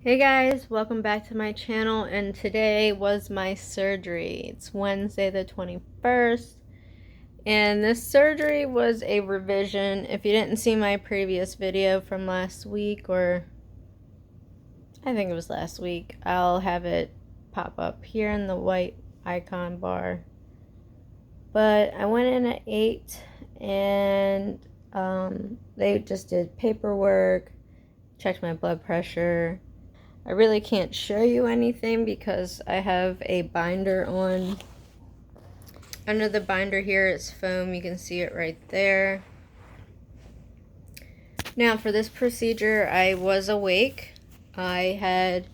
Hey guys, welcome back to my channel, and today was my surgery. It's Wednesday the 21st, and this surgery was a revision. If you didn't see my previous video from last week, or I think it was last week, I'll have it pop up here in the white icon bar. But I went in at 8, and they just did paperwork, checked my blood pressure. I really can't show you anything because I have a binder on. Under the binder here is foam. You can see it right there. Now for this procedure, I was awake. I had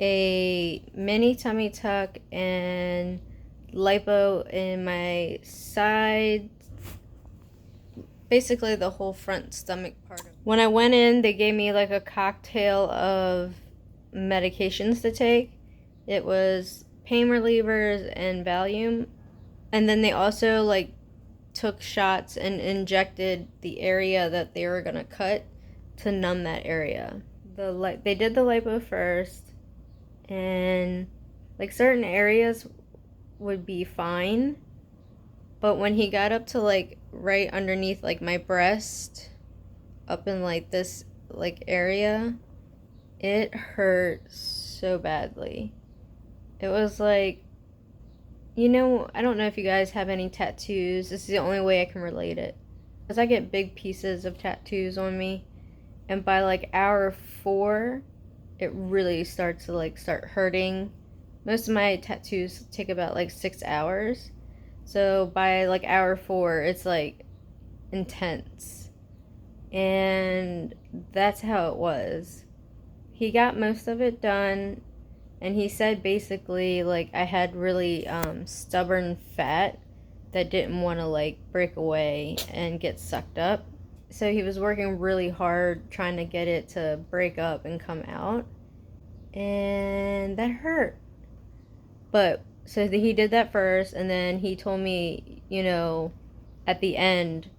a mini tummy tuck and lipo in my side, basically the whole front stomach part. When I went in, they gave me like a cocktail of medications to take. It was pain relievers and Valium, and then they also like took shots and injected the area that they were gonna cut to numb that area. They did the lipo first, and like certain areas would be fine, but when he got up to like right underneath like my breast, up in like this like area, it hurt so badly. It was like, you know, I don't know if you guys have any tattoos. This is the only way I can relate it. Because I get big pieces of tattoos on me, and by like hour 4, it really starts to like start hurting. Most of my tattoos take about like 6 hours. So by like hour 4, it's like intense. And that's how it was. He got most of it done, and he said basically like I had really stubborn fat that didn't want to like break away and get sucked up. So he was working really hard trying to get it to break up and come out, and that hurt. But so he did that first, and then he told me, you know, at the end,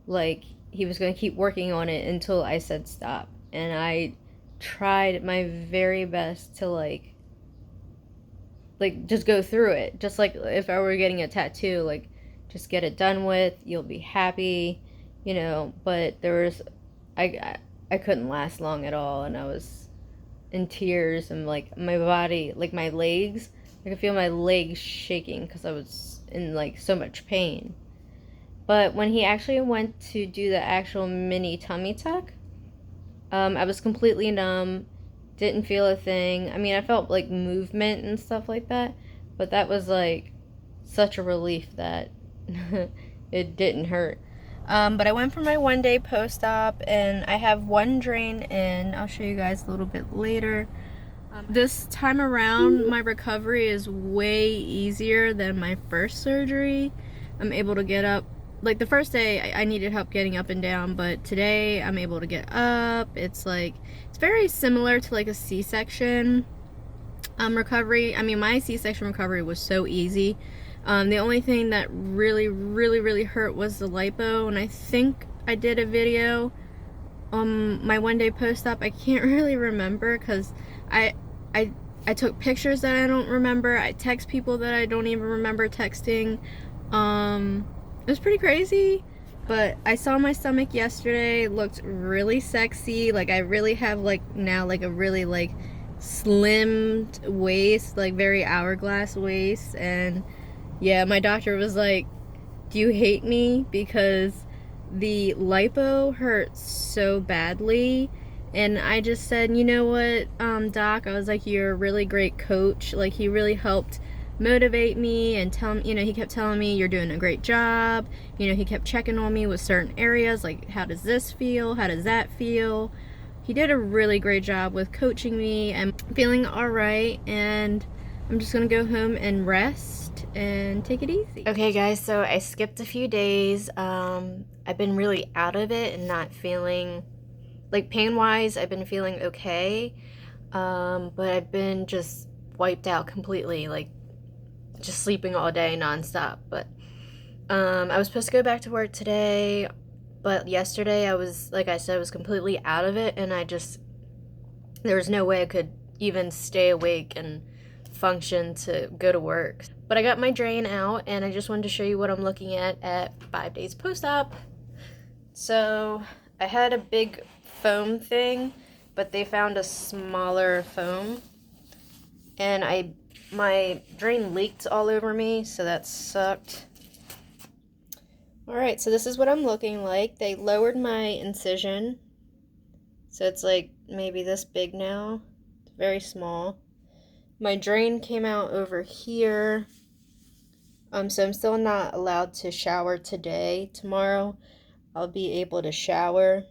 like he was going to keep working on it until I said stop. And I tried my very best to like just go through it, just like if I were getting a tattoo, like just get it done with, you'll be happy, you know. But there was I couldn't last long at all, and I was in tears, and like my body, like my legs, I could feel my legs shaking because I was in like so much pain. But when he actually went to do the actual mini tummy tuck, I was completely numb, didn't feel a thing. I mean, I felt like movement and stuff like that, but that was like such a relief that it didn't hurt. But I went for my 1-day post-op, and I have one drain in. I'll show you guys a little bit later. This time around, my recovery is way easier than my first surgery. I'm able to get up. Like the first day, I needed help getting up and down, but today I'm able to get up. It's like, it's very similar to like a C-section recovery. I mean, my C-section recovery was so easy. The only thing that really hurt was the lipo, and I think I did a video on my 1-day post-op. I can't really remember because I took pictures that I don't remember. I text people that I don't even remember texting. It was pretty crazy, but I saw my stomach yesterday. It looked really sexy. Like I really have like now like a really like slimmed waist, like very hourglass waist. And yeah, my doctor was like, do you hate me because the lipo hurts so badly? And I just said, you know what, doc, I was like, you're a really great coach. Like he really helped motivate me and tell me, you know, he kept telling me you're doing a great job. You know, he kept checking on me with certain areas, like how does this feel, how does that feel. He did a really great job with coaching me, and feeling all right, and I'm just gonna go home and rest and take it easy. Okay guys, so I skipped a few days. I've been really out of it and not feeling like pain wise. I've been feeling okay, but I've been just wiped out completely, like just sleeping all day nonstop. But I was supposed to go back to work today, But yesterday I was, like I said, was completely out of it, and there was no way I could even stay awake and function to go to work. But I got my drain out, and I just wanted to show you what I'm looking at 5 days post-op. So I had a big foam thing, but they found a smaller foam, and my drain leaked all over me, so that sucked. Alright, so this is what I'm looking like. They lowered my incision, so it's like maybe this big now. It's very small. My drain came out over here. So I'm still not allowed to shower today. Tomorrow I'll be able to shower.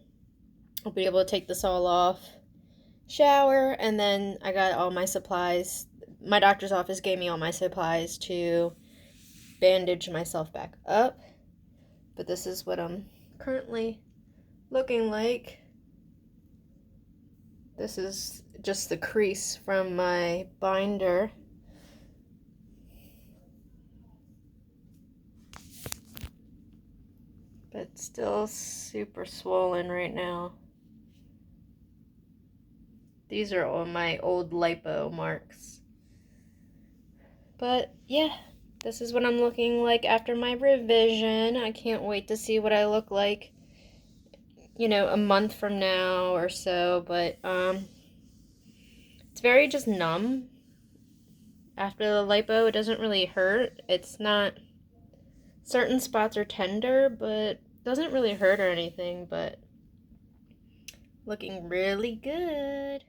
I'll be able to take this all off, shower, and then I got all my supplies. My doctor's office gave me all my supplies to bandage myself back up. But this is what I'm currently looking like. This is just the crease from my binder. But still super swollen right now. These are all my old lipo marks. But yeah, this is what I'm looking like after my revision. I can't wait to see what I look like, you know, a month from now or so. But it's very just numb after the lipo. It doesn't really hurt. It's not, certain spots are tender, but doesn't really hurt or anything. But looking really good.